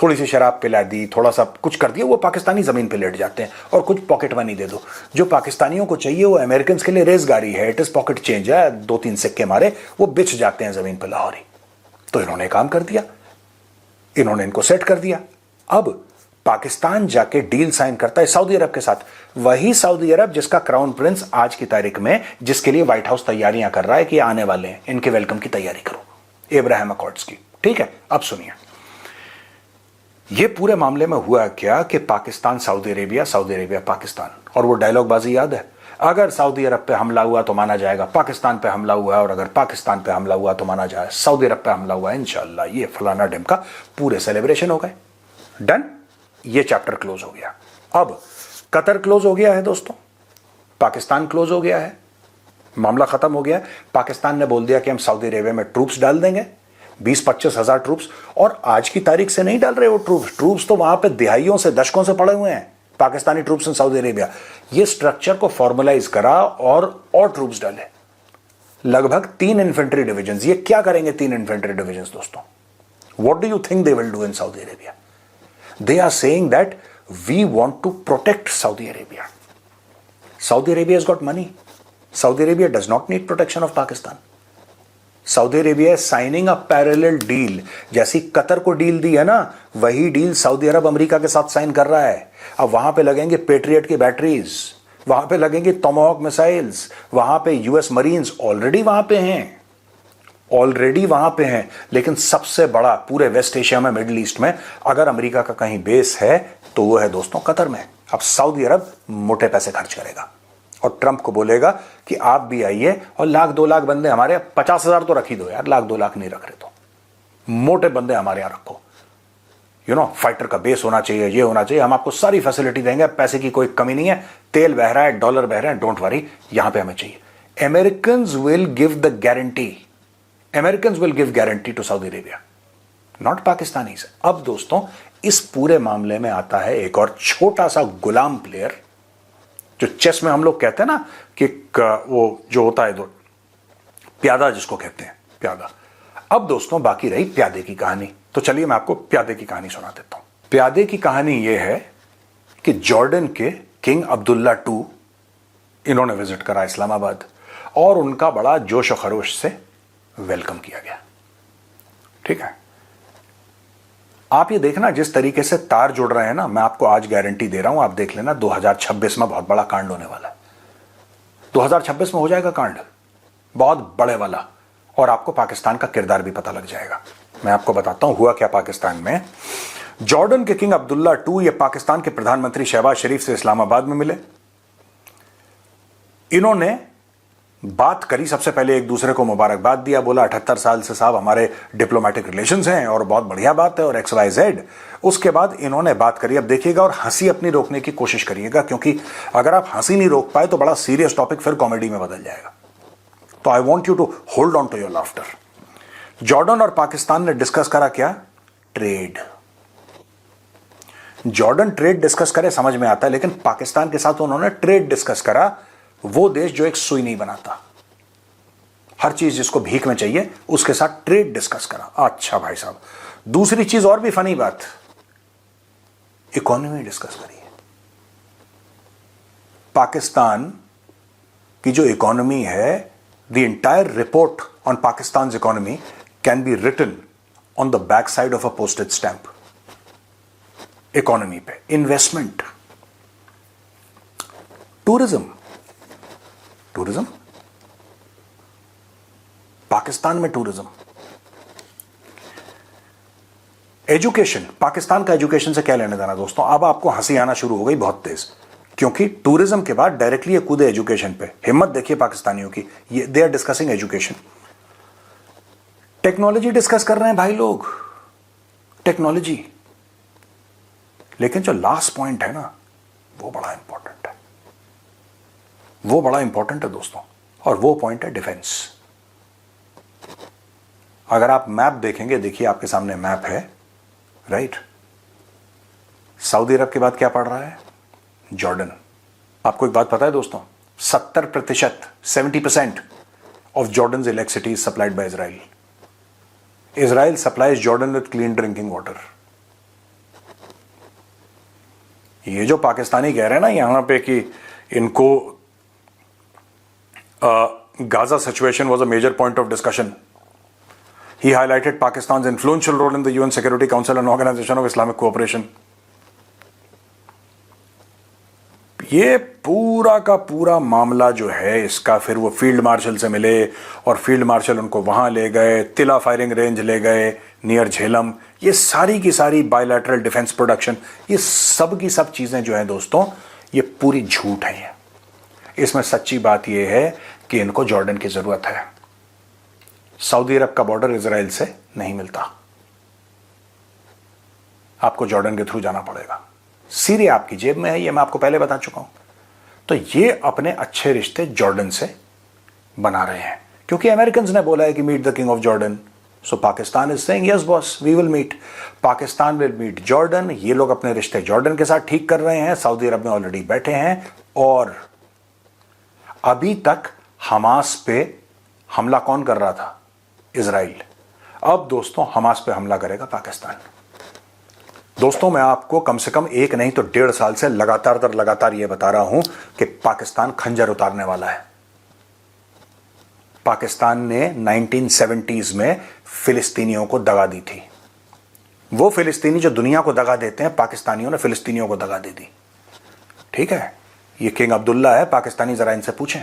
थोड़ी सी शराब पिला दी, थोड़ा सा कुछ कर दिया, वो पाकिस्तानी जमीन पे लेट जाते हैं और कुछ पॉकेट मनी दे दो। जो पाकिस्तानियों को चाहिए वो अमेरिकन के लिए रेज़गारी है, इट इज पॉकेट चेंज है, 2-3 सिक्के मारे वो बिछ जाते हैं जमीन पर लाहौरी। तो इन्होंने काम कर दिया, इन्होंने इनको सेट कर दिया। अब पाकिस्तान जाके डील साइन करता है सऊदी अरब के साथ, वही सऊदी अरब जिसका क्राउन प्रिंस आज की तारीख में, जिसके लिए व्हाइट हाउस तैयारियां कर रहा है कि आने वाले हैं, इनके वेलकम की तैयारी करो, एब्राहम अकॉर्ड्स की। ठीक है, अब सुनिए ये पूरे मामले में हुआ क्या कि पाकिस्तान सऊदी अरेबिया पाकिस्तान, और वो डायलॉग बाजी याद है, अगर सऊदी अरब पे हमला हुआ तो माना जाएगा, पाकिस्तान पे हमला हुआ है, और अगर पाकिस्तान पे हमला हुआ तो माना जाए सऊदी अरब पे हमला हुआ है, इंशाल्लाह ये फलाना ढिमका, पूरे सेलिब्रेशन हो गए। डन, ये चैप्टर क्लोज हो गया। अब कतर क्लोज हो गया है दोस्तों, पाकिस्तान क्लोज हो गया है, मामला खत्म हो गया। पाकिस्तान ने बोल दिया कि हम सऊदी अरेबिया में ट्रूप्स डाल देंगे, 20-25 हजार ट्रूप्स, और आज की तारीख से नहीं डाल रहे वो ट्रूप्स तो वहां पे दिहाइयों से, दशकों से पड़े हुए हैं Pakistani troops in Saudi Arabia. ये स्ट्रक्चर को फॉर्मलाइज करा और ट्रूप्स डाले, लगभग 3 इन्फेंट्री डिवीजन। ये क्या करेंगे 3 इन्फेंट्री डिवीजन दोस्तों? What do you think they will do in Saudi Arabia? They are saying that we want to protect Saudi Arabia. Saudi Arabia has got money. Saudi Arabia does not need protection of Pakistan. Saudi Arabia signing a parallel deal, जैसी Qatar को deal दी है ना, वही deal Saudi अरब America के साथ sign कर रहा है। अब वहां पे लगेंगे पेट्रियट की बैटरीज, वहां पे लगेंगे टोमाहॉक मिसाइल्स, वहां पे यूएस मरीन्स ऑलरेडी वहां पे हैं, लेकिन सबसे बड़ा पूरे वेस्ट एशिया में, मिडिल ईस्ट में अगर अमेरिका का कहीं बेस है तो वो है दोस्तों कतर में। अब सऊदी अरब मोटे पैसे खर्च करेगा और ट्रंप को बोलेगा कि आप भी आइए और 1-2 लाख बंदे हमारे, 50,000 तो रख ही दो यार, 1-2 लाख नहीं रख रहे तो मोटे बंदे हमारे यहां रखो, फाइटर का बेस होना चाहिए, ये होना चाहिए, हम आपको सारी फैसिलिटी देंगे, पैसे की कोई कमी नहीं है, तेल बह रहा है, डॉलर बह रहा है, डोंट वरी, यहां पे हमें चाहिए। Americans will give guarantee to Saudi Arabia, not Pakistanis. अब दोस्तों इस पूरे मामले में आता है एक और छोटा सा गुलाम प्लेयर, जो चेस में हम लोग कहते हैं ना कि वो जो होता है प्यादा, जिसको कहते हैं प्यादा। अब दोस्तों बाकी रही प्यादे की कहानी, तो चलिए मैं आपको प्यादे की कहानी सुना देता हूं। प्यादे की कहानी यह है कि जॉर्डन के किंग अब्दुल्ला II इन्होंने विजिट करा इस्लामाबाद, और उनका बड़ा जोश और खरोश से वेलकम किया गया। ठीक है, आप ये देखना जिस तरीके से तार जुड़ रहे हैं ना, मैं आपको आज गारंटी दे रहा हूं, आप देख लेना 2026 में बहुत बड़ा कांड होने वाला है। 2026 में हो जाएगा कांड बहुत बड़े वाला, और आपको पाकिस्तान का किरदार भी पता लग जाएगा। मैं आपको बताता हूं हुआ क्या पाकिस्तान में। जॉर्डन के किंग अब्दुल्ला II ये पाकिस्तान के प्रधानमंत्री शहबाज शरीफ से इस्लामाबाद में मिले। इन्होंने बात करी, सबसे पहले एक दूसरे को मुबारकबाद दिया, बोला 78 साल से साहब हमारे डिप्लोमेटिक रिलेशंस हैं और बहुत बढ़िया बात है, और XYZ। उसके बाद इन्होंने बात करी। अब देखिएगा और हंसी अपनी रोकने की कोशिश करिएगा, क्योंकि अगर आप हंसी नहीं रोक पाए तो बड़ा सीरियस टॉपिक फिर कॉमेडी में बदल जाएगा। तो I want you to hold on to your laughter. Jordan और पाकिस्तान ने डिस्कस करा क्या? ट्रेड। जॉर्डन ट्रेड डिस्कस करे समझ में आता है, लेकिन पाकिस्तान के साथ उन्होंने ट्रेड डिस्कस करा। वो देश जो एक सुई नहीं बनाता, हर चीज जिसको भीख में चाहिए, उसके साथ ट्रेड डिस्कस करा। अच्छा भाई साहब, दूसरी चीज और भी फनी बात, इकोनॉमी डिस्कस करी है। पाकिस्तान की जो इकोनॉमी है, the entire report on Pakistan economy can be written on the back side of a postage stamp. Economy पे इन्वेस्टमेंट, टूरिज्म, पाकिस्तान में टूरिज्म, एजुकेशन। पाकिस्तान का एजुकेशन से क्या लेने देना दोस्तों? अब आपको हंसी आना शुरू हो गई बहुत तेज, क्योंकि टूरिज्म के बाद डायरेक्टली ये कूदे एजुकेशन पे। हिम्मत देखिए पाकिस्तानियों की, ये they are discussing education. Technology discuss कर रहे हैं भाई लोग, टेक्नोलॉजी। लेकिन जो लास्ट पॉइंट है ना, वो बड़ा इंपॉर्टेंट है, वो बड़ा इंपॉर्टेंट है दोस्तों, और वो पॉइंट है डिफेंस। अगर आप मैप देखेंगे, देखिए आपके सामने मैप है, राइट। सऊदी अरब के बाद क्या पड़ रहा है? जॉर्डन। आपको एक बात पता है दोस्तों, 70%, 70% of Jordan electricity is supplied by Israel. Israel supplies Jordan with clean drinking water. ये जो पाकिस्तानी कह रहे हैं ना यहां पे कि इनको Gaza situation was a major point of discussion, he highlighted Pakistan influential role in the UN Security Council and Organisation of Islamic Cooperation. ये पूरा का पूरा मामला जो है इसका, फिर वो फील्ड मार्शल से मिले और फील्ड मार्शल उनको वहां ले गए, तिला फायरिंग रेंज ले गए नियर झेलम, ये सारी की सारी बायलैटरल डिफेंस प्रोडक्शन, ये सब की सब चीजें जो हैं दोस्तों ये पूरी झूठ है। इसमें सच्ची बात यह है कि इनको जॉर्डन की जरूरत है। सऊदी अरब का बॉर्डर इजराइल से नहीं मिलता, आपको जॉर्डन के थ्रू जाना पड़ेगा। सीरिया आपकी जेब में है, ये मैं आपको पहले बता चुका हूं। तो ये अपने अच्छे रिश्ते जॉर्डन से बना रहे हैं क्योंकि अमेरिकन ने बोला है कि meet the king of Jordan, so Pakistan is saying yes boss we will meet, Pakistan will meet Jordan. ये लोग अपने रिश्ते जॉर्डन के साथ ठीक कर रहे हैं, सऊदी अरब में ऑलरेडी बैठे हैं। और अभी तक हमास पे हमला कौन कर रहा था? इजराइल। अब दोस्तों हमास पे हमला करेगा पाकिस्तान। दोस्तों मैं आपको कम से कम एक नहीं तो 1.5 साल से लगातार यह बता रहा हूं कि पाकिस्तान खंजर उतारने वाला है। पाकिस्तान ने 1970s में फिलिस्तीनियों को दगा दी थी। वो फिलिस्तीनी जो दुनिया को दगा देते हैं, पाकिस्तानियों ने फिलिस्तीनियों को दगा दे दी। ठीक है, ये किंग अब्दुल्ला है पाकिस्तानी, जरा इनसे पूछें।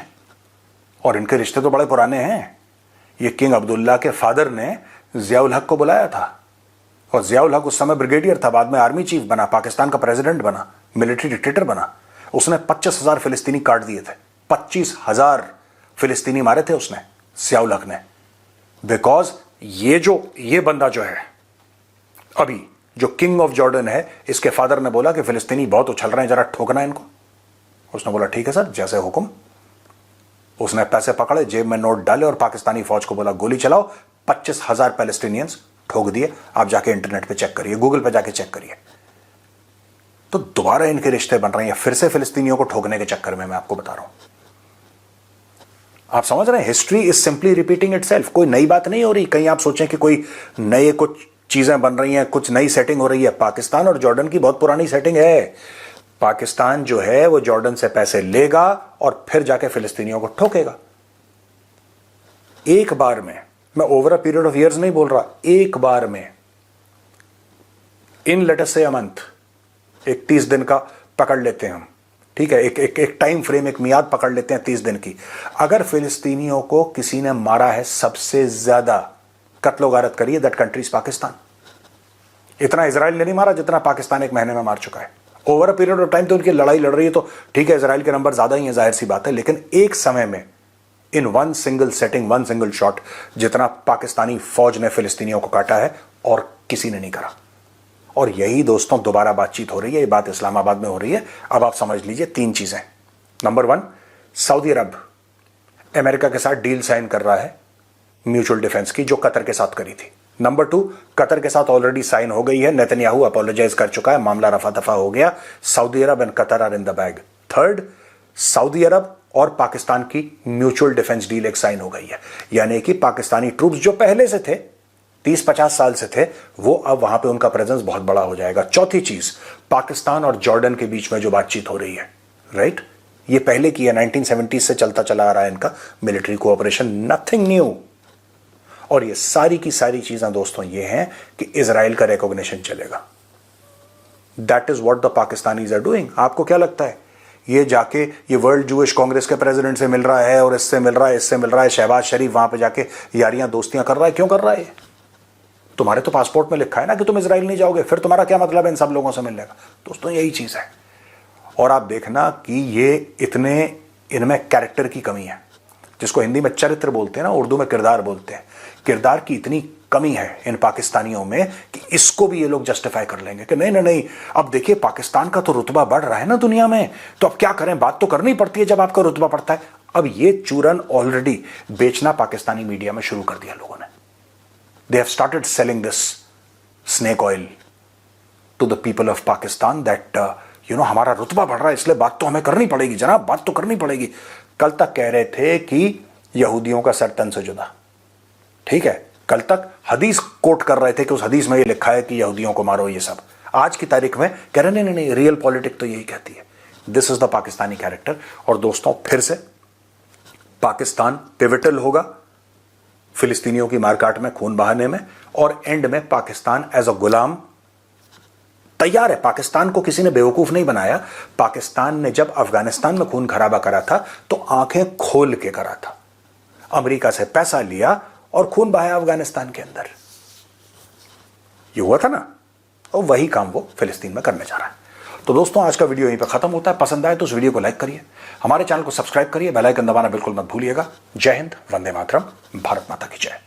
और इनके रिश्ते तो बड़े पुराने हैं। ये किंग अब्दुल्ला के फादर ने जियाउल हक को बुलाया था और जियाउल हक उस समय ब्रिगेडियर था, बाद में आर्मी चीफ बना, पाकिस्तान का प्रेसिडेंट बना, मिलिट्री डिक्टेटर बना। उसने 25,000 फिलिस्तीनी काट दिए थे, 25,000 फिलिस्तीनी मारे थे उसने, जियाउल हक ने। बिकॉज ये बंदा जो है अभी जो किंग ऑफ जॉर्डन है, इसके फादर ने बोला कि फिलिस्तीनी बहुत उछल रहे हैं, जरा ठोकना इनको। उसने बोला ठीक है सर, जैसे हुक्म। उसने पैसे पकड़े, जेब में नोट डाले और पाकिस्तानी फौज को बोला गोली चलाओ। 25,000 पैलेस्टीनियंस ठोक दिए। आप जाके इंटरनेट पे चेक करिए, गूगल पे जाके चेक करिए। तो दोबारा इनके रिश्ते बन रहे हैं फिर से फिलिस्तीनियों को ठोकने के चक्कर में, मैं आपको बता रहा हूं। आप समझ रहे हैं, history is simply repeating itself. कोई नई बात नहीं हो रही। कहीं आप सोचें कि कोई नए कुछ चीजें बन रही हैं, कुछ नई सेटिंग हो रही है। पाकिस्तान और जॉर्डन की बहुत पुरानी सेटिंग है। पाकिस्तान जो है वो जॉर्डन से पैसे लेगा और फिर जाके फिलिस्तीनियों को ठोकेगा। एक बार में, मैं over a period of years नहीं बोल रहा, एक बार में, इन लेट अस से अ मंथ, एक 30 दिन का पकड़ लेते हैं हम, ठीक है, एक टाइम फ्रेम, एक मियाद पकड़ लेते हैं 30 दिन की। अगर फिलिस्तीनियों को किसी ने मारा है सबसे ज्यादा, कत्लो गारत करिए, दैट कंट्री इज पाकिस्तान। इतना इजराइल ने नहीं मारा जितना पाकिस्तान एक महीने में मार चुका है। Over a period of time तो उनकी लड़ाई लड़ रही है, तो ठीक है इजराइल के नंबर ज्यादा ही है, जाहिर सी बात है। लेकिन एक समय में, in one single setting, one single shot, जितना पाकिस्तानी फौज ने फिलिस्तीनियों को काटा है और किसी ने नहीं करा। और यही दोस्तों दोबारा बातचीत हो रही है, ये बात इस्लामाबाद में हो रही है। अब आप समझ लीजिए 3 चीजें। नंबर 1, सऊदी अरब अमेरिका के साथ डील साइन कर रहा है म्यूचुअल डिफेंस की, जो कतर के साथ करी थी। नंबर 2, कतर के साथ ऑलरेडी साइन हो गई है, नेतन्याहू अपोलोजाइज कर चुका है, मामला रफा दफा हो गया। Saudi Arab and Qatar are in the bag. Third, Saudi Arab और पाकिस्तान की म्यूचुअल डिफेंस डील एक साइन हो गई है, यानी कि पाकिस्तानी ट्रूप्स जो पहले से थे, 30-50 साल से थे, वो अब वहां पे उनका प्रेजेंस बहुत बड़ा हो जाएगा। चौथी चीज, पाकिस्तान और जॉर्डन के बीच में जो बातचीत हो रही है, राइट, ये पहले की है, 1970 से चलता चला आ रहा है इनका मिलिट्री कोऑपरेशन, नथिंग न्यू। और ये सारी की सारी चीजें दोस्तों ये हैं कि इजराइल का रिकॉग्निशन चलेगा। That is what the Pakistanis are doing. आपको क्या लगता है, ये जाके ये वर्ल्ड जूइश कांग्रेस के प्रेसिडेंट से मिल रहा है और इससे मिल रहा है, इससे मिल रहा है, शहबाज शरीफ वहां पे जाके यारियां दोस्तियां कर रहा है, क्यों कर रहा है? तुम्हारे तो पासपोर्ट में लिखा है ना कि तुम इजराइल नहीं जाओगे, फिर तुम्हारा क्या मतलब है इन सब लोगों से मिलने का? दोस्तों यही चीज है। और आप देखना कि ये इतने, इनमें कैरेक्टर की कमी है, जिसको हिंदी में चरित्र बोलते हैं ना, उर्दू में किरदार बोलते हैं। किरदार की इतनी कमी है इन पाकिस्तानियों में कि इसको भी ये लोग जस्टिफाई कर लेंगे कि नहीं नहीं नहीं, अब देखिए पाकिस्तान का तो रुतबा बढ़ रहा है ना दुनिया में, तो अब क्या करें, बात तो करनी पड़ती है जब आपका रुतबा बढ़ता है। अब ये चूरन ऑलरेडी बेचना पाकिस्तानी मीडिया में शुरू कर दिया लोगों ने। They have started selling this snake oil to the people of Pakistan that हमारा रुतबा बढ़ रहा है, इसलिए बात तो हमें करनी पड़ेगी जनाब, बात तो करनी पड़ेगी। कल तक कह रहे थे कि यहूदियों का सर तन से जुदा, ठीक है, कल तक हदीस कोट कर रहे थे कि उस हदीस में ये लिखा है कि यहूदियों को मारो, ये सब। आज की तारीख में कह रहे नहीं नहीं, रियल पॉलिटिक्स तो यही कहती है। This is the Pakistani character. और दोस्तों, फिर से पाकिस्तान पिवटल होगा फिलिस्तीनियों की मारकाट में, खून बहाने में, और एंड में पाकिस्तान एज अ गुलाम तैयार है। पाकिस्तान को किसी ने बेवकूफ नहीं बनाया। पाकिस्तान ने जब अफगानिस्तान में खून खराबा करा था तो आंखें खोल के करा था। अमेरिका से पैसा लिया और खून बहाया अफगानिस्तान के अंदर। ये हुआ था ना, और वही काम वो फिलिस्तीन में करने जा रहा है। तो दोस्तों, आज का वीडियो यहीं पे खत्म होता है। पसंद आए तो उस वीडियो को लाइक करिए, हमारे चैनल को सब्सक्राइब करिए, बेल आइकन दबाना बिल्कुल मत भूलिएगा। जय हिंद, वंदे मातरम, भारत माता की जय।